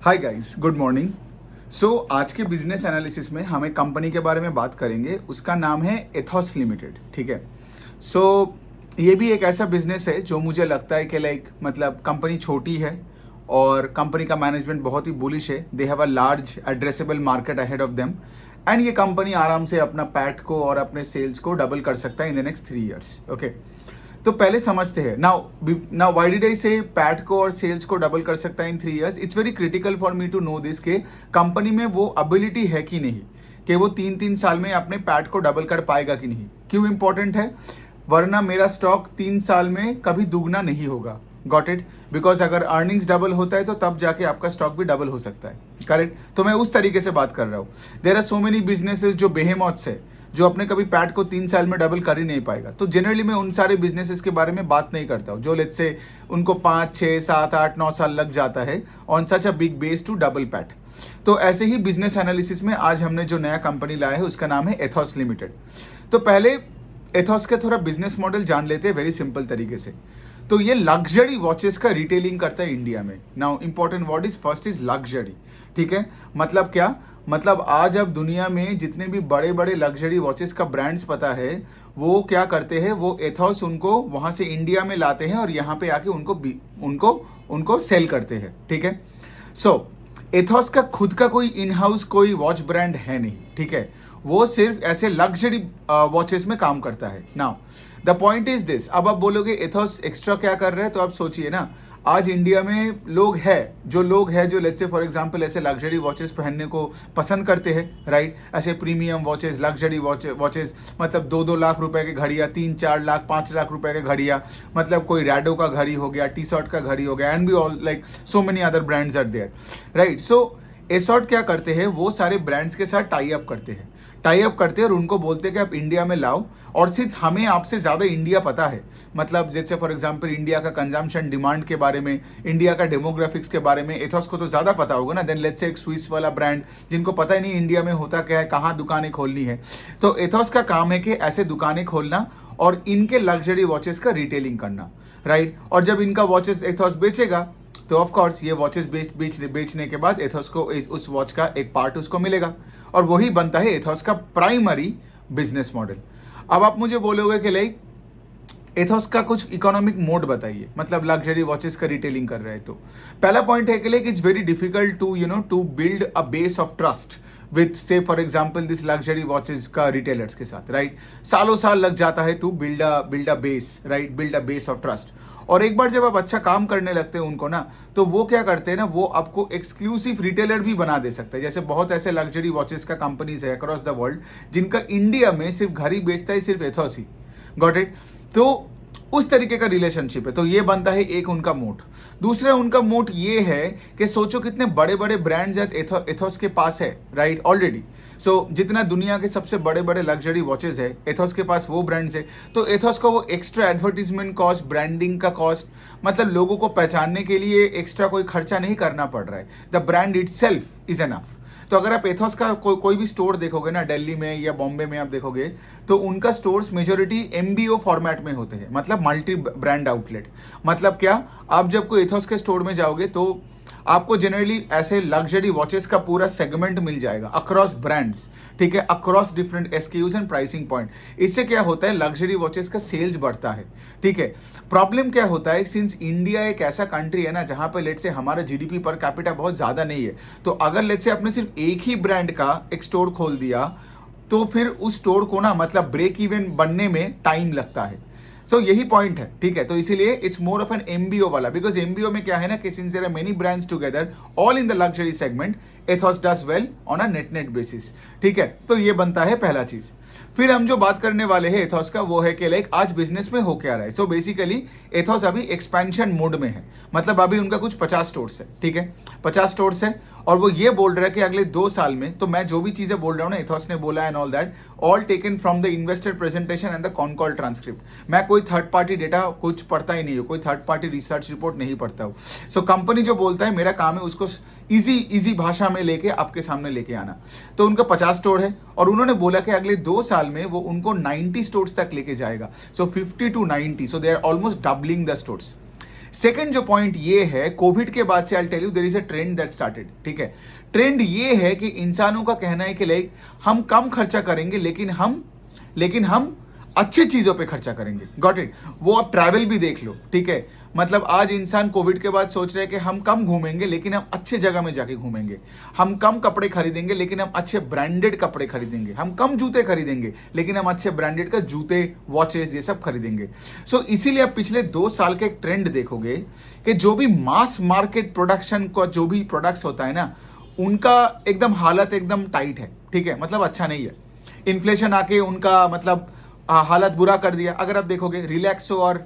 Hi guys, good morning. आज के business analysis में हम एक कंपनी के बारे में बात करेंगे। उसका नाम है एथॉस लिमिटेड। ठीक है। ये भी एक ऐसा बिजनेस है जो मुझे लगता है कि मतलब कंपनी छोटी है और कंपनी का मैनेजमेंट बहुत ही बुलिश है। They have a large addressable market ahead of them and ये कंपनी आराम से अपना पैट को और अपने सेल्स को डबल कर सकता है in the next 3 years। Okay, तो पहले समझते हैं। नाउ व्हाई डिड आई से पैट को और सेल्स को डबल कर सकता है in 3 years। It's very critical for me to know this के कंपनी में वो एबिलिटी है कि नहीं, कि वो 3 साल में अपने पैट को डबल कर पाएगा कि नहीं। क्यों इंपॉर्टेंट है? वरना मेरा स्टॉक 3 साल में कभी दुगना नहीं होगा। Got it? बिकॉज अगर अर्निंग्स डबल होता है तो तब जाके आपका स्टॉक भी डबल हो सकता है। करेक्ट? तो मैं उस तरीके से बात कर रहा हूँ। There are so many businesses जो बेहेमॉथ्स है, जो अपने कभी पैट को 3 साल में डबल कर ही नहीं पाएगा। तो जनरली मैं उन सारे बिजनेसेस के बारे में बात नहीं करता हूँ जो लेट्स से उनको 5, 6, 7, 8, 9 साल लग जाता है on such a big base to double PAT. तो ऐसे ही बिजनेस एनालिसिस में आज हमने जो नया कंपनी लाया है उसका नाम है एथॉस लिमिटेड। तो पहले एथॉस का थोड़ा बिजनेस मॉडल जान लेते हैं वेरी सिंपल तरीके से। तो ये लग्जरी वॉचेस का रिटेलिंग करता है इंडिया में। Now important word is first is luxury. ठीक है, मतलब क्या? मतलब आज अब दुनिया में जितने भी बड़े बड़े लग्जरी वॉचेस का ब्रांड्स पता है, वो क्या करते हैं, वो एथॉस उनको वहां से इंडिया में लाते हैं और यहाँ पे आके उनको उनको सेल करते हैं। ठीक है। एथॉस का खुद का कोई इन हाउस कोई वॉच ब्रांड है नहीं। ठीक है, वो सिर्फ ऐसे लग्जरी वॉचेस में काम करता है। Now the point is this. अब आप बोलोगे एथॉस एक्स्ट्रा क्या कर रहे हैं, तो आप सोचिए ना, आज इंडिया में लोग हैं जो लेट्स से फॉर एग्जांपल ऐसे लग्जरी वॉचेस पहनने को पसंद करते हैं, राइट? ऐसे प्रीमियम वॉचेस, लग्जरी वॉचेस, मतलब 2-2 लाख रुपए के घड़ियाँ, 3-4 लाख, 5 लाख रुपए के घड़ियाँ, मतलब कोई रैडो का घड़ी हो गया, टी शर्ट का घड़ी हो गया, and be all like so many other brands are there, right? एसॉर्ट क्या करते हैं, वो सारे ब्रांड्स के साथ टाई अप करते हैं और उनको बोलते हैं कि आप इंडिया में लाओ। और सिर्फ हमें आपसे ज़्यादा इंडिया पता है, मतलब जैसे फॉर एग्जांपल इंडिया का कंजम्पशन डिमांड के बारे में, इंडिया का डेमोग्राफिक्स के बारे में एथॉस को तो ज़्यादा पता होगा ना। देन लेट्स से एक स्विस वाला ब्रांड जिनको पता ही नहीं इंडिया में होता क्या है, कहाँ दुकानें खोलनी है। तो एथॉस का काम है कि ऐसे दुकानें खोलना और इनके लग्जरी वॉचेस का रिटेलिंग करना, राइट? और जब इनका वॉचेस एथॉस बेचेगा तो ऑफ कोर्स ये वॉचेस बेचने के बाद एथॉस को उस वॉच का एक पार्ट उसको मिलेगा और वही बनता है एथॉस का प्राइमरी बिजनेस मॉडल। अब आप मुझे बोलोगे कि लाइक एथॉस का कुछ इकोनॉमिक मोड बताइए, मतलब लग्जरी वॉचेस का रिटेलिंग कर रहे हैं। तो पहला पॉइंट है कि like it's very difficult to build a base of trust with say for example this luxury watches का रिटेलर्स के साथ, राइट? सालों साल लग जाता है to build a base, right? Build a base of trust. और एक बार जब आप अच्छा काम करने लगते हैं उनको ना, तो वो क्या करते हैं ना, वो आपको एक्सक्लूसिव रिटेलर भी बना दे सकते हैं। जैसे बहुत ऐसे लग्जरी वॉचेस का कंपनीज है अक्रॉस द वर्ल्ड जिनका इंडिया में सिर्फ घर ही बेचता है सिर्फ एथॉस ही। Got it? तो उस तरीके का रिलेशनशिप है। तो ये बनता है एक उनका मोट। दूसरा उनका मोट ये है कि सोचो कितने बड़े बड़े ब्रांड्स एथॉस के पास है, राइट? ऑलरेडी जितना दुनिया के सबसे बड़े बड़े लग्जरी वॉचेस है एथॉस के पास वो ब्रांड्स है। तो एथॉस को वो एक्स्ट्रा एडवर्टीजमेंट कॉस्ट, ब्रांडिंग का कॉस्ट, मतलब लोगों को पहचानने के लिए एक्स्ट्रा कोई खर्चा नहीं करना पड़ रहा है। The brand itself is enough. तो अगर आप एथॉस का कोई भी स्टोर देखोगे ना, दिल्ली में या बॉम्बे में आप देखोगे, तो उनका स्टोर्स मेजोरिटी एमबीओ फॉर्मेट में होते हैं, मतलब मल्टी ब्रांड आउटलेट। मतलब क्या, आप जब कोई एथॉस के स्टोर में जाओगे तो आपको जनरली ऐसे लग्जरी वॉचेस का पूरा सेगमेंट मिल जाएगा अक्रॉस ब्रांड्स, ठीक है, across different SKUs and pricing point. इससे क्या होता है, लग्जरी वॉचेस का सेल्स बढ़ता है। ठीक है। प्रॉब्लम क्या होता है, सिंस इंडिया एक ऐसा कंट्री है ना जहां पर लेट से हमारा जीडीपी पर कैपिटा बहुत ज्यादा नहीं है, तो अगर लेट से आपने सिर्फ एक ही ब्रांड का एक स्टोर खोल दिया तो फिर उस स्टोर को ना मतलब ब्रेक इवन बनने में टाइम लगता है। यही पॉइंट है, ठीक है। तो इसीलिए it's more of an MBO वाला, बिकॉज एमबीओ में क्या है ना कि since there are many brands together all in the luxury segment, Ethos does well on a net basis. ठीक है, तो ये बनता है पहला चीज। फिर हम जो बात करने वाले हैं एथॉस का, वो है कि लाइक आज बिजनेस में हो क्या रहा है। बेसिकली एथॉस अभी एक्सपेंशन मोड में है, मतलब अभी उनका कुछ 50 स्टोर्स है, ठीक है, 50 स्टोर्स है। और वो ये बोल रहा है कि अगले 2 साल में, तो मैं जो भी चीजें बोल रहा हूँ ना एथॉस ने बोला and all that, all taken from the investor presentation and the con call transcript. मैं कोई थर्ड पार्टी डेटा कुछ पढ़ता ही नहीं हूँ, कोई थर्ड पार्टी रिसर्च रिपोर्ट नहीं पढ़ता हूँ। कंपनी जो बोलता है, मेरा काम है उसको इजी भाषा में लेके आपके सामने लेके आना। तो उनका 50 स्टोर है और उन्होंने बोला कि अगले 2 साल में वो उनको 90 स्टोर्स तक लेके जाएगा। 50 to 90, they are almost doubling the stores. Second जो पॉइंट ये है, कोविड के बाद से I tell you there is a trend that started, ठीक है। ट्रेंड ये है कि इंसानों का कहना है कि लाइक हम कम खर्चा करेंगे लेकिन हम अच्छी चीजों पे खर्चा करेंगे। Got it. वो आप ट्रैवल भी देख लो, ठीक है। मतलब आज इंसान कोविड के बाद सोच रहे हैं कि हम कम घूमेंगे लेकिन हम अच्छे जगह में जाके घूमेंगे, हम कम कपड़े खरीदेंगे लेकिन हम अच्छे ब्रांडेड कपड़े खरीदेंगे, हम कम जूते खरीदेंगे लेकिन हम अच्छे ब्रांडेड का जूते, वॉचेस, ये सब खरीदेंगे। सो इसीलिए आप पिछले 2 साल के एक ट्रेंड देखोगे कि जो भी मास मार्केट प्रोडक्शन का जो भी प्रोडक्ट्स होता है ना, उनका एकदम हालत एकदम टाइट है, ठीक है, मतलब अच्छा नहीं है। इन्फ्लेशन आके उनका मतलब हालत बुरा कर दिया। अगर आप देखोगे रिलैक्सो और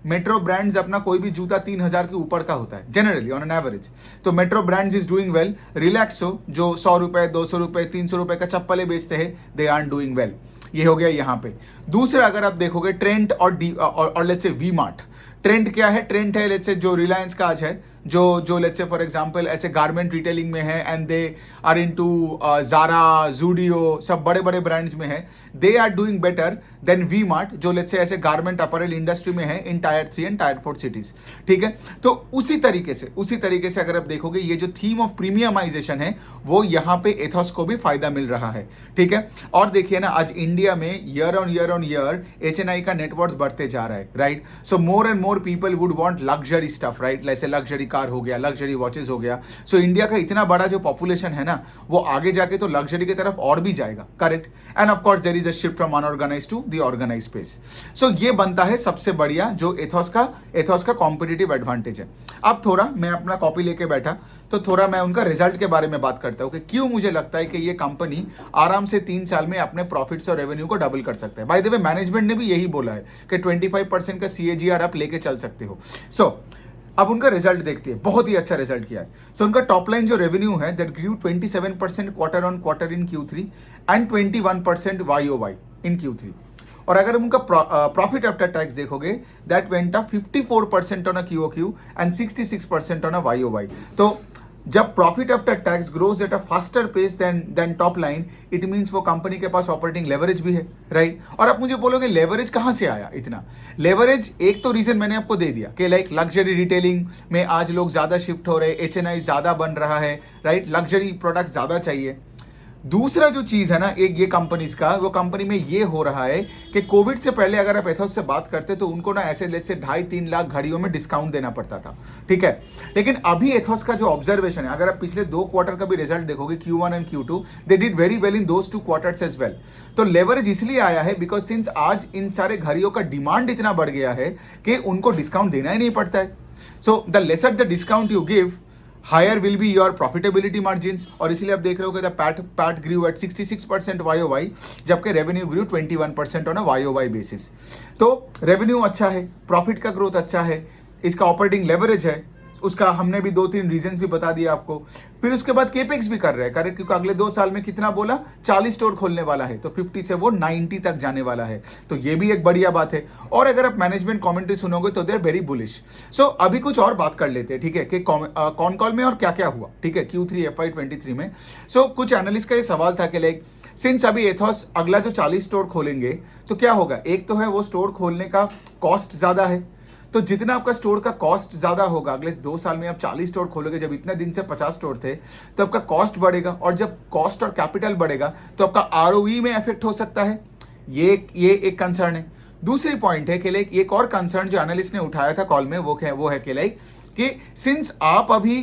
मेट्रो ब्रांड्स अपना कोई भी जूता 3,000 के ऊपर का होता है जनरली ऑन एन एवरेज। तो metro brands is doing well. Relaxo जो 100 रुपए, 200 रुपए, 300 रुपए का चप्पलें बेचते हैं, दे आर डूइंग वेल। ये हो गया यहाँ पे। दूसरा अगर आप देखोगे ट्रेंड और let's say we mart. Trend क्या है? ट्रेंड है लेट्स से जो रिलायंस का आज है, जो लेट्स से फॉर एग्जांपल ऐसे गारमेंट रिटेलिंग में है and they are into Zara, Zudio, सब बड़े बड़े ब्रांड्स में है। They are doing better than V Mart जो लेट्स से ऐसे गारमेंट अपरेल इंडस्ट्री में है in tier 3 and tier 4 cities, ठीक है। तो उसी तरीके से अगर आप देखोगे ये जो थीम ऑफ प्रीमियमाइजेशन है वो यहाँ पे एथॉस को भी फायदा मिल रहा है, ठीक है। और देखिए ना, आज इंडिया में ईयर ऑन ईयर HNI का नेटवर्थ बढ़ते जा रहा है, right. So more and more people would want luxury stuff, right. जैसे लग्जरी कार हो गया, लग्जरी वॉचेस हो गया। सो इंडिया का इतना बड़ा जो पॉपुलेशन है ना, वो आगे जाके तो लग्जरी की तरफ और भी जाएगा, correct. And of course there is a shift from unorganised to the organised space. So ये बनता है सबसे बढ़िया जो एथॉस का कॉम्पिटिटिव एडवांटेज है। अब थोड़ा मैं अपना कॉपी लेके बैठा तो थोड़ा मैं उनका रिजल्ट के बारे में बात करता हूँ कि क्यों मुझे लगता है कि ये कंपनी आराम से 3 साल में अपने प्रॉफिट्स और रेवेन्यू को डबल कर सकता है। बाय द वे मैनेजमेंट ने भी यही बोला है कि 25% का CAGR आप लेके चल सकते हो। सो अब उनका रिजल्ट देखते हैं, बहुत ही अच्छा रिजल्ट किया है। सो उनका टॉप लाइन जो रेवेन्यू है that grew 27% quarter on quarter in Q3 and 21% YOY in Q3। और अगर उनका प्रॉफिट आफ्टर टैक्स देखोगे that went up 54% on a QOQ and 66% on a YOY। तो जब profit after tax grows at a faster pace than top line, it means वो company के पास operating leverage भी है, राइट। और आप मुझे बोलोगे लेवरेज कहां से आया इतना? लेवरेज एक तो रीजन मैंने आपको दे दिया कि लाइक लग्जरी रिटेलिंग में आज लोग ज्यादा शिफ्ट हो रहे हैं, HNI ज्यादा बन रहा है, राइट। लग्जरी प्रोडक्ट ज्यादा चाहिए। दूसरा जो चीज है ना एक ये कंपनीज का, वो कंपनी में ये हो रहा है कि कोविड से पहले अगर आप एथॉस से बात करते तो उनको ना ऐसे लेट से 2.5-3 लाख घड़ियों में डिस्काउंट देना पड़ता था, ठीक है। लेकिन अभी एथॉस का जो ऑब्जर्वेशन है, अगर आप पिछले 2 क्वार्टर का भी रिजल्ट देखोगे Q1 and Q2, they did very well in those 2 quarters as well. तो लेवरेज इसलिए आया है बिकॉज सिंस आज इन सारे घड़ियों का डिमांड इतना बढ़ गया है कि उनको डिस्काउंट देना ही नहीं पड़ता है। So the lesser the discount you give, higher will be your profitability margins. और इसलिए आप देख रहे हो कि पैट ग्रू एट 66% YOY जबकि revenue grew 21% on a YOY basis. तो रेवेन्यू अच्छा है, प्रॉफिट का ग्रोथ अच्छा है, इसका ऑपरेटिंग लेवरेज है, उसका हमने भी 2-3 रीजंस भी बता दिया आपको। फिर उसके बाद केपेक्स भी कर रहे हैं, करेक्ट, क्योंकि अगले 2 साल में कितना बोला, 40 स्टोर खोलने वाला है, तो 50 से वो 90 तक जाने वाला है। तो ये भी एक बढ़िया बात है। और अगर आप मैनेजमेंट कमेंट्री सुनोगे तो दे आर वेरी बुलिश। सो अभी कुछ और बात कर लेते हैं, ठीक है, कि कौन कॉल में और क्या क्या हुआ, ठीक है, Q3 FY23 में। सो कुछ एनालिस्ट का ये सवाल था कि लाइक सिंस अभी एथॉस अगला जो 40 स्टोर खोलेंगे तो क्या होगा। एक तो है वो स्टोर खोलने का कॉस्ट ज्यादा है, तो जितना आपका स्टोर का कॉस्ट ज्यादा होगा, अगले 2 साल में आप 40 स्टोर खोलोगे, जब इतने दिन से 50 स्टोर थे, तो आपका कॉस्ट बढ़ेगा, और जब कॉस्ट और कैपिटल बढ़ेगा तो आपका ROE में इफेक्ट हो सकता है। ये एक कंसर्न है। दूसरी पॉइंट है कि लाइक एक और कंसर्न जो एनालिस्ट ने उठाया था कॉल में, वो है कि लाइक कि सिंस आप अभी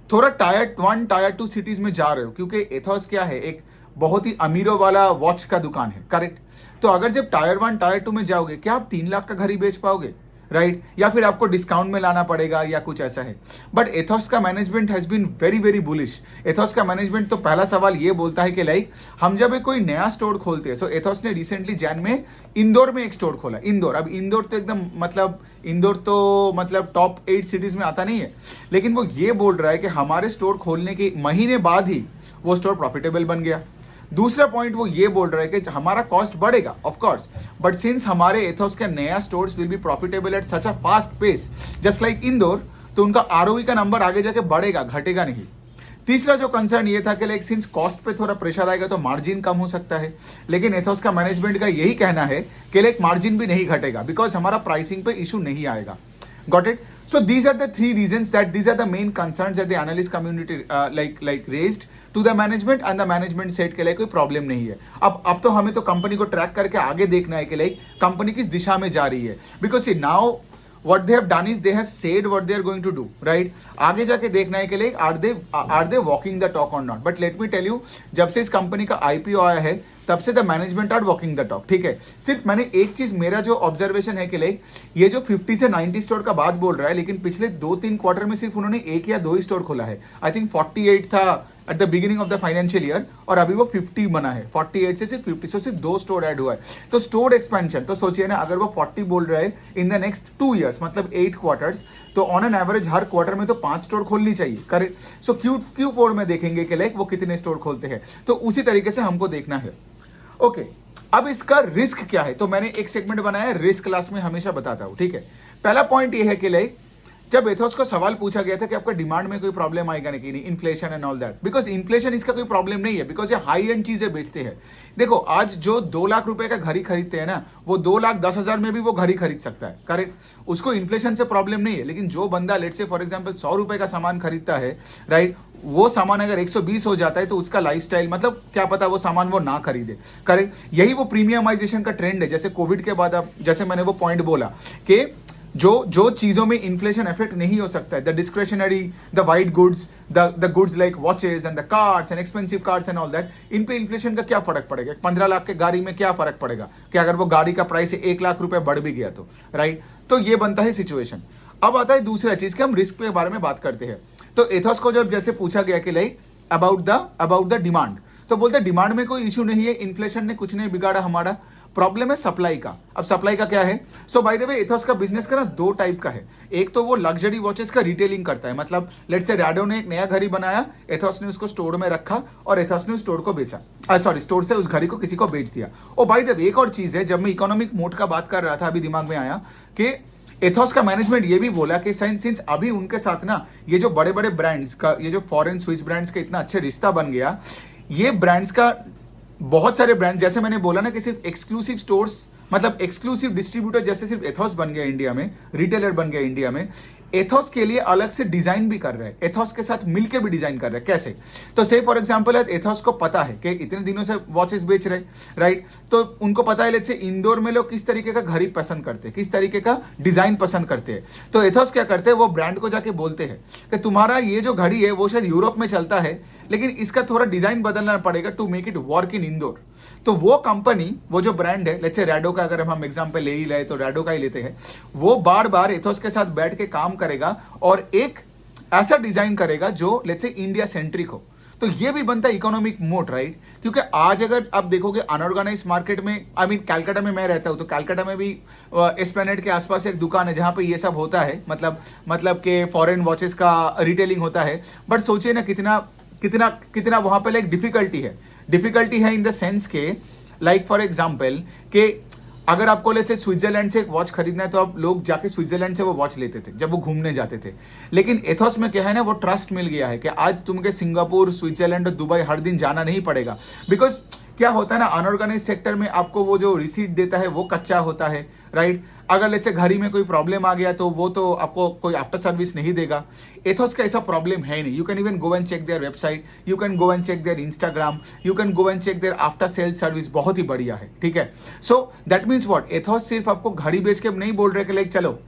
थोड़ा टायर 1 टायर 2 सिटीज में जा रहे हो, क्योंकि एथॉस क्या है, एक बहुत ही अमीरों वाला वॉच का दुकान है, करेक्ट। तो अगर जब टायर 1 टायर 2 में जाओगे, क्या आप 3 लाख का घड़ी बेच पाओगे, राइट, या फिर आपको डिस्काउंट में लाना पड़ेगा या कुछ ऐसा है। बट एथॉस का management has been very very bullish. Ethos का मैनेजमेंट तो पहला सवाल ये बोलता है कि लाइक हम जब कोई नया स्टोर खोलते हैं, सो एथॉस ने रिसेंटली जैन में इंदौर में एक स्टोर खोला। इंदौर, अब इंदौर तो एकदम मतलब टॉप 8 सिटीज में आता नहीं है, लेकिन वो ये बोल रहा है कि हमारे स्टोर खोलने के महीने बाद ही वो स्टोर प्रॉफिटेबल बन गया। दूसरा पॉइंट वो ये बोल रहा है कि हमारा कॉस्ट बढ़ेगा ऑफ कोर्स, बट सिंस हमारे एथॉस के नया stores will be profitable at such a fast pace just like Indore, तो उनका ROE का नंबर आगे जाके बढ़ेगा, घटेगा नहीं। तीसरा जो कंसर्न ये था कि लाइक सिंस कॉस्ट पे थोड़ा प्रेशर आएगा तो मार्जिन कम हो सकता है, लेकिन एथॉस का मैनेजमेंट का यही कहना है कि लाइक मार्जिन भी नहीं घटेगा बिकॉज हमारा प्राइसिंग पे इशू नहीं आएगा। Got it. So these are the three reasons, that these are the main concerns that the analyst community like raised to the management, and the management said कि कोई problem नहीं है. अब तो हमें तो कंपनी को ट्रैक करके आगे देखना है कि कंपनी किस दिशा में जा रही है. Because see now what they have done is they have said what they are going to do, right? आगे जाके देखना है कि are they walking the talk or not. But let me tell you, जब से इस कंपनी का IPO आया है तब से the management are walking the talk. ठीक है, सिर्फ मैंने एक चीज, मेरा जो ऑब्जर्वेशन है कि ये जो 50 से 90 स्टोर का बात बोल रहा है, लेकिन पिछले 2-3 क्वार्टर में सिर्फ उन्होंने 1 या 2 ही स्टोर खोला है. आई थिंक 48 था at the beginning of the financial year, और अभी वो 50 बना है. 48 से सिर्फ 50, सिर्फ 2 स्टोर ऐड हुआ है. तो स्टोर एक्सपेंशन तो सोचिए ना, अगर वो 40 बोल रहा है इन द नेक्स्ट 2 ईयर्स, मतलब 8 क्वार्टर्स, तो on an average her quarter में तो 5 स्टोर खोलनी चाहिए. करेक्ट. सो Q4 में देखेंगे कि वो कितने स्टोर खोलते हैं. तो उसी तरीके से हमको देखना है. ओके, अब इसका रिस्क क्या है, तो मैंने एक सेगमेंट बनाया है, रिस्क क्लास में हमेशा बताता हूं. ठीक है, पहला पॉइंट ये है कि जब एथोस को सवाल पूछा गया था कि आपका डिमांड में कोई प्रॉब्लम आएगा नहीं, inflation and all that, because inflation इसका कोई प्रॉब्लम नहीं है, बिकॉज ये हाई एंड चीजें बेचते हैं. देखो, आज जो 2 लाख रुपए का घड़ी खरीदते हैं ना, वो 2,10,000 में भी वो घड़ी खरीद सकता है. करेक्ट. उसको इन्फ्लेशन से प्रॉब्लम नहीं है. लेकिन जो बंदा लेट से फॉर एग्जाम्पल 100 रुपए का सामान खरीदता है, राइट, वो सामान अगर 120 हो जाता है तो उसका लाइफस्टाइल, मतलब क्या पता वो सामान वो ना खरीदे. करेक्ट. यही वो प्रीमियमाइजेशन का ट्रेंड है. जैसे कोविड के बाद, अब जैसे मैंने वो पॉइंट बोला कि जो चीजों में इन्फ्लेशन इफेक्ट नहीं हो सकता है, the discretionary, the white goods, the goods like watches and the cars and expensive cars and all that, इन पे इन्फ्लेशन का क्या फर्क पड़ेगा. 15 लाख के गाड़ी में क्या फर्क पड़ेगा कि अगर वो गाड़ी का प्राइस 1 लाख रुपए बढ़ भी गया तो, राइट. तो ये बनता है सिचुएशन. अब आता है दूसरा चीज कि हम रिस्क के बारे में बात करते हैं. तो एथोस को जब जैसे पूछा गया कि अबाउट द डिमांड, तो बोलते डिमांड में कोई इशू नहीं है, इन्फ्लेशन ने कुछ नहीं बिगाड़ा हमारा, प्रॉब्लम है सप्लाई का. अब सप्लाई का क्या है. सो बाय द वे, एथोस का बिजनेस का ना 2 टाइप का है. एक तो वो लग्जरी वॉचेस का रिटेलिंग करता है, मतलब लेट्स से रैडो ने एक नया घड़ी बनाया, एथोस ने उसको स्टोर में रखा और एथोस ने उस स्टोर को बेचा, स्टोर से उस घड़ी को किसी को बेच दिया. और बाय द वे, एक और चीज है, जब मैं इकोनॉमिक मोड का बात कर रहा था, अभी दिमाग में आया कि एथोस का मैनेजमेंट ये भी बोला कि सिंस अभी उनके साथ ना ये जो बड़े बड़े ब्रांड्स का, ये जो फॉरेन स्विस ब्रांड्स का इतना अच्छे रिश्ता बन गया, ये ब्रांड्स का बहुत सारे ब्रांड, जैसे मैंने बोला ना कि सिर्फ एक्सक्लूसिव स्टोर्स, मतलब एक्सक्लूसिव डिस्ट्रीब्यूटर जैसे सिर्फ एथोस बन गया इंडिया में, रिटेलर बन गया इंडिया में, एथोस के लिए अलग से डिजाइन भी कर रहे हैं, एथोस के साथ मिलके भी डिजाइन कर रहे हैं. कैसे, तो से फॉर एग्जांपल एथोस को पता है कि इतने दिनों से वॉचेस बेच रहे, राइट, तो उनको पता है लेट्स से इंदौर में लोग किस तरीके का घड़ी पसंद करते हैं, किस तरीके का डिजाइन पसंद करते हैं. तो एथोस क्या करते हैं, वो ब्रांड को जाके बोलते हैं कि तुम्हारा ये जो घड़ी है वो शायद यूरोप में चलता है, लेकिन इसका थोड़ा डिजाइन बदलना पड़ेगा to make it work in Indore. तो वो कंपनी, वो जो ब्रांड है, लेट्स से रैडो का अगर हम एग्जांपल ले ही ले तो रैडो का ही लेते हैं, वो बार बार एथोस के साथ बैठ के काम करेगा और एक ऐसा डिजाइन करेगा जो लेट्स से इंडिया सेंट्रिक हो. तो ये भी बनता है इकोनॉमिक मोट, राइट. क्योंकि आज अगर आप देखोगे अनऑर्गेनाइज मार्केट में, आई मीन कैलकाटा में मैं रहता हूं, तो कैलकाटा में भी एस्प्लेनेड के आसपास एक दुकान है जहां पे ये सब होता है, मतलब के फॉरेन वॉचेस का रिटेलिंग होता है. बट सोचिए ना कितना वहां पे लाइक डिफिकल्टी है इन द सेंस के, लाइक फॉर एग्जांपल कि अगर आपको लेट्स से स्विट्जरलैंड से एक वॉच खरीदना है तो आप लोग जाके स्विट्जरलैंड से वो वॉच लेते थे जब वो घूमने जाते थे. लेकिन एथोस में क्या है ना, वो ट्रस्ट मिल गया है कि आज तुमके सिंगापुर, स्विट्जरलैंड और दुबई हर दिन जाना नहीं पड़ेगा. बिकॉज क्या होता है ना, अनऑर्गेनाइज सेक्टर में आपको वो जो रिसीट देता है वो कच्चा होता है, राइट. अगर लेट्स से घड़ी में कोई प्रॉब्लम आ गया तो वो तो आपको कोई आफ्टर सर्विस नहीं देगा. एथोस का ऐसा प्रॉब्लम है नहीं. You can even go and check their website, you can go and check their Instagram, you can go and check their after sale service, बहुत ही बढ़िया है. ठीक है. So that means what, Ethos सिर्फ आपको घड़ी बेच के नहीं बोल रहे कि लाइक चलो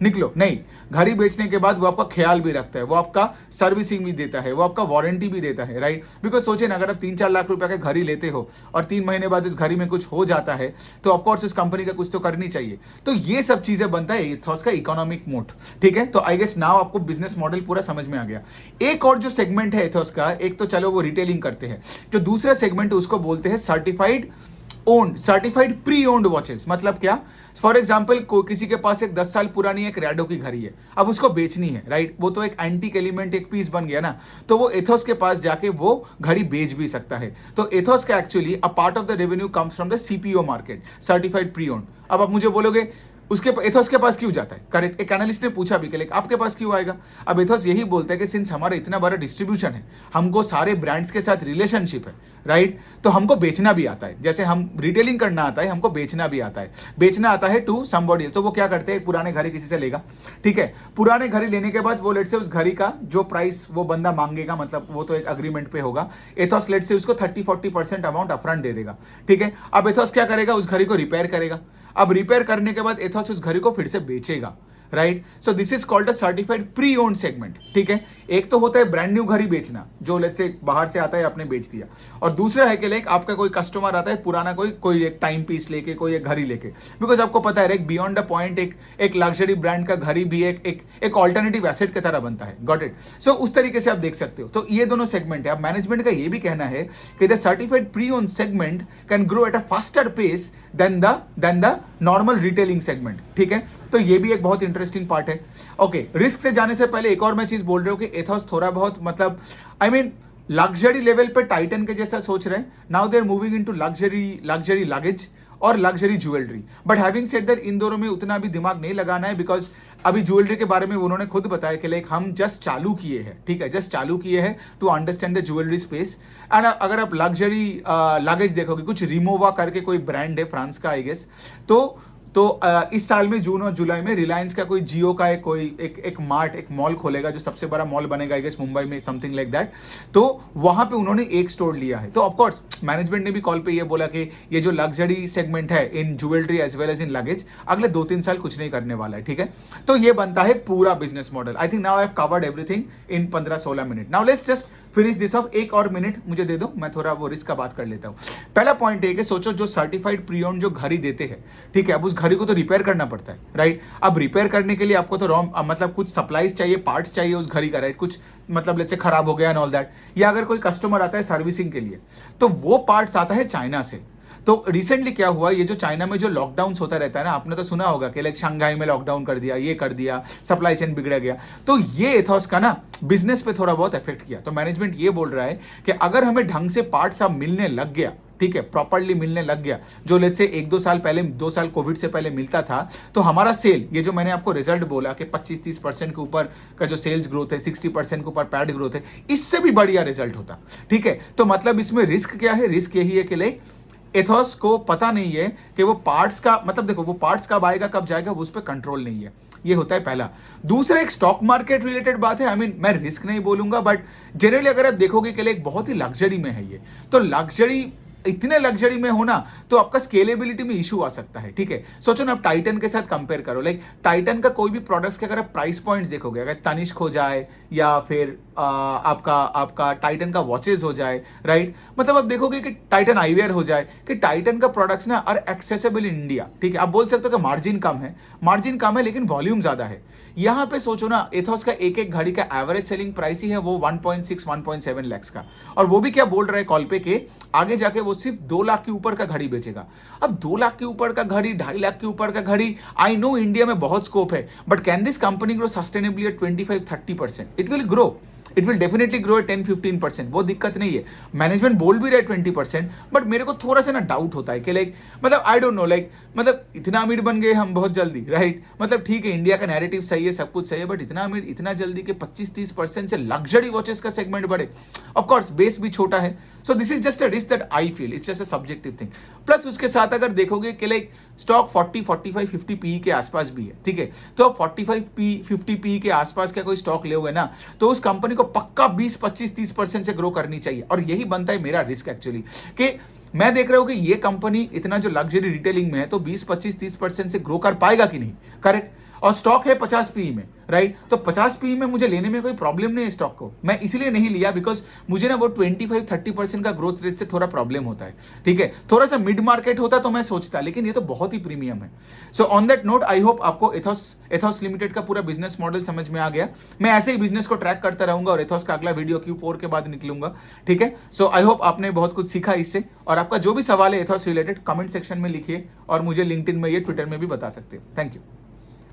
निकलो, नहीं. घड़ी बेचने के बाद वो आपका ख्याल भी रखता है, वो आपका सर्विसिंग भी देता है, वो आपका वारंटी भी देता है, राइट. बिकॉज सोचिए ना, अगर आप 3-4 लाख रुपए का घड़ी लेते हो और 3 महीने बाद उस घड़ी में कुछ हो जाता है तो ऑफकोर्स उस कंपनी का कुछ तो करनी चाहिए. तो ये सब चीजें बनता है एथोस का इकोनॉमिक मोट. ठीक है. तो आई गेस नाउ आपको बिजनेस मॉडल पूरा समझ में आ गया. एक और जो सेगमेंट है एथोस का, एक तो चलो वो रिटेलिंग करते हैं, जो दूसरा सेगमेंट उसको बोलते हैं सर्टिफाइड प्री ओन्ड वॉचेस. मतलब क्या, फॉर एग्जाम्पल किसी के पास एक 10 साल पुरानी एक रैडो की घड़ी है, अब उसको बेचनी है, राइट. वो तो एक एंटीक एलिमेंट, एक पीस बन गया ना, तो वो एथोस के पास जाके वो घड़ी बेच भी सकता है. तो एथोस का actually a part of the revenue comes from the CPO market, certified pre owned. अब आप मुझे बोलोगे उसके एथोस के पास क्यों जाता है? करेक्ट, एक एनालिस्ट ने पूछा भी कि आपके पास क्यों आएगा? अब एथोस यही बोलता है कि सिंस हमारा इतना बड़ा डिस्ट्रीब्यूशन है, हमको सारे ब्रांड्स के साथ रिलेशनशिप है, राइट, तो हमको बेचना भी आता है। जैसे हम रिटेलिंग करना आता है, हमको बेचना भी आता है। बेचना आता है टू समबॉडी। तो वो क्या करते हैं, पुराने घड़ी किसी से लेगा, ठीक है, पुराने घड़ी लेने के बाद वो लेट से उस घड़ी का जो प्राइस वो बंदा मांगेगा, मतलब वो तो एक अग्रीमेंट पे होगा, एथोस लेट से उसको 30-40% अमाउंट अपफ्रंट दे देगा, ठीक है। अब एथोस क्या करेगा, उस घड़ी को रिपेयर करेगा। अब रिपेयर करने के बाद एथोस उस घड़ी को फिर से बेचेगा, right. So this is called a certified pre owned segment, ठीक है। एक तो होता है ब्रांड न्यू घड़ी बेचना, जो लेट्स से बाहर से आता है, आपने बेच दिया, और दूसरा है कि लाइक आपका कोई कस्टमर आता है पुराना, कोई एक टाइम पीस लेके, कोई एक घड़ी लेके, बिकॉज आपको पता है एक बियॉन्ड द पॉइंट एक लग्जरी ब्रांड का घड़ी भी एक ऑल्टरनेटिव एसेट की तरह बनता है। Got it. सो उस तरीके से आप देख सकते हो। तो ये दोनों सेगमेंट है। अब मैनेजमेंट का ये भी कहना है कि the certified pre owned segment can grow at a faster pace than the normal retailing segment, ठीक है। तो ये भी एक बहुत इंटरेस्टिंग पार्ट है। ओके, रिस्क से जाने से पहले एक और मैं चीज बोल रहा हूं कि एथोस थोड़ा बहुत मतलब लग्जरी लेवल पे टाइटन के जैसा सोच रहे हैं। Now they are moving into luxury luggage और luxury jewellery. But having said that, इन दोनों में उतना भी दिमाग नहीं लगाना है, बिकॉज अभी ज्वेलरी के बारे में उन्होंने खुद बताया कि लाइक हम जस्ट चालू किए हैं, ठीक है, जस्ट चालू किए हैं to understand the jewellery space. And अगर आप लग्जरी लगेज देखोगे, कुछ रिमोवा करके कोई ब्रांड है फ्रांस का, आई गेस, तो इस साल में जून और जुलाई में रिलायंस का कोई जियो का एक मार्ट, एक मॉल खोलेगा, जो सबसे बड़ा मॉल बनेगा आई गेस मुंबई में, समथिंग लाइक दैट। तो वहां पे उन्होंने एक स्टोर लिया है। तो ऑफ कोर्स मैनेजमेंट ने भी कॉल पे ये बोला कि ये जो लग्जरी सेगमेंट है in jewellery as well as in luggage, अगले 2-3 साल कुछ नहीं करने वाला है, ठीक है। तो ये बनता है पूरा business model. I think now I have covered everything in 15-16 minute. Now let's just finish this of. एक और मिनट मुझे दे दो, मैं थोड़ा वो रिस्क का बात कर लेता हूँ। पहला पॉइंट है कि सोचो जो सर्टिफाइड प्री ओन्ड जो घड़ी देते हैं, ठीक है, अब उस घड़ी को तो रिपेयर करना पड़ता है, राइट। अब रिपेयर करने के लिए आपको तो मतलब कुछ सप्लाईज चाहिए, पार्ट्स चाहिए उस घड़ी का, राइट। कुछ मतलब लेट्स से खराब हो गया एंड ऑल दैट, या अगर कोई कस्टमर आता है सर्विसिंग के लिए, तो वो पार्ट्स आता है चाइना से। तो रिसेंटली क्या हुआ, ये जो चाइना में जो लॉकडाउन होता रहता है ना, आपने तो सुना होगा कि लाइक शंघाई में लॉकडाउन कर दिया, ये कर दिया, सप्लाई चेन बिगड़ गया। तो ये एथोस का ना बिजनेस पे थोड़ा बहुत इफेक्ट किया। तो मैनेजमेंट ये बोल रहा है कि अगर हमें ढंग से पार्ट्स अब मिलने लग गया, ठीक है, प्रॉपर्ली मिलने लग गया, जो लेट्स से 1-2 साल पहले, 2 साल कोविड से पहले मिलता था, तो हमारा सेल, ये जो मैंने आपको रिजल्ट बोला कि 25-30% के ऊपर का जो सेल्स ग्रोथ है, 60% के ऊपर पैड ग्रोथ है, इससे भी बढ़िया रिजल्ट होता, ठीक है। तो मतलब इसमें रिस्क क्या है? रिस्क यही है कि लाइक एथोस को पता नहीं है कि वो पार्ट्स का, मतलब देखो वो पार्ट्स कब आएगा कब जाएगा, वो उस पर कंट्रोल नहीं है। ये होता है पहला। दूसरा एक स्टॉक मार्केट रिलेटेड बात है। मैं रिस्क नहीं बोलूंगा, बट जनरली अगर आप देखोगे कि एक बहुत ही लग्जरी में है ये, तो लग्जरी, इतने लग्जरी में होना तो आपका स्केलेबिलिटी में इशू आ सकता है, ठीक है। सोचो ना, आप टाइटन के साथ कंपेयर करो, लाइक टाइटन का कोई भी प्रोडक्ट्स के अगर आप प्राइस पॉइंट्स देखोगे, अगर तनिष्क हो जाए या फिर आपका टाइटन का वॉचेस हो जाए, राइट, मतलब आप देखोगे कि टाइटन आईवेयर हो जाए, कि टाइटन का प्रोडक्ट्स ना आर एक्सेसिबल इन इंडिया, ठीक है। आप बोल सकते हो कि मार्जिन कम है लेकिन वॉल्यूम ज्यादा है। यहां पे सोचो ना, एथोस का एक घड़ी का एवरेज सेलिंग प्राइस ही है वो 1.6-1.7 लाख का, और वो भी क्या बोल रहा है कॉल पे के आगे जाके वो सिर्फ 2 लाख के ऊपर का घड़ी बेचेगा। अब 2 लाख के ऊपर का घड़ी, 2.5 लाख के ऊपर का घड़ी, आई नो इंडिया में बहुत स्कोप है, but can this company grow sustainably at 25-30%? It will grow, it will definitely grow at 10-15%, वो दिक्कत नहीं है। मैनेजमेंट बोल भी रहा है 20%, बट मेरे को थोड़ा सा ना डाउट होता है कि लाइक मतलब आई डोंट नो, लाइक मतलब इतना अमीर बन गए हम बहुत जल्दी, राइट। मतलब ठीक है, इंडिया का नैरेटिव सही है, सब कुछ सही है, बट इतना अमीर इतना जल्दी के 25-30% से लग्जरी वॉचेस का सेगमेंट बढ़े। ऑफकोर्स बेस भी छोटा है, so this is just a risk that I feel, it's just a subjective thing. Plus उसके साथ अगर देखोगे कि लाइक स्टॉक 40-45-50 पी के आसपास भी है, ठीक है। तो 45-50 पी के आसपास का कोई स्टॉक ले हुए ना, तो उस कंपनी को पक्का 20-25-30% से ग्रो करनी चाहिए। और यही बनता है मेरा रिस्क एक्चुअली, कि मैं देख रहा हूं कि ये कंपनी इतना जो लग्जरी रिटेलिंग में है, तो 20-25-30% से ग्रो कर पाएगा कि नहीं, करेक्ट। और स्टॉक है 50 पी में, राइट। तो 50 पी में मुझे लेने में कोई प्रॉब्लम नहीं है स्टॉक को, मैं इसीलिए नहीं लिया बिकॉज मुझे ना वो 25-30% का ग्रोथ रेट से थोड़ा प्रॉब्लम होता है, ठीक है। थोड़ा सा मिड मार्केट होता तो मैं सोचता, लेकिन ये तो बहुत ही प्रीमियम है। So on that note, I hope आपको एथोस लिमिटेड का पूरा बिजनेस मॉडल समझ में आ गया। मैं ऐसे ही बिजनेस को ट्रैक करता रहूंगा और एथोस का अगला वीडियो Q4 के बाद निकलूंगा, ठीक है। सो आई होप आपने बहुत कुछ सीखा इससे, और आपका जो भी सवाल है एथोस रिलेटेड कमेंट सेक्शन में लिखिए, और मुझे लिंक्डइन में या ट्विटर में भी बता सकते हैं। Thank you.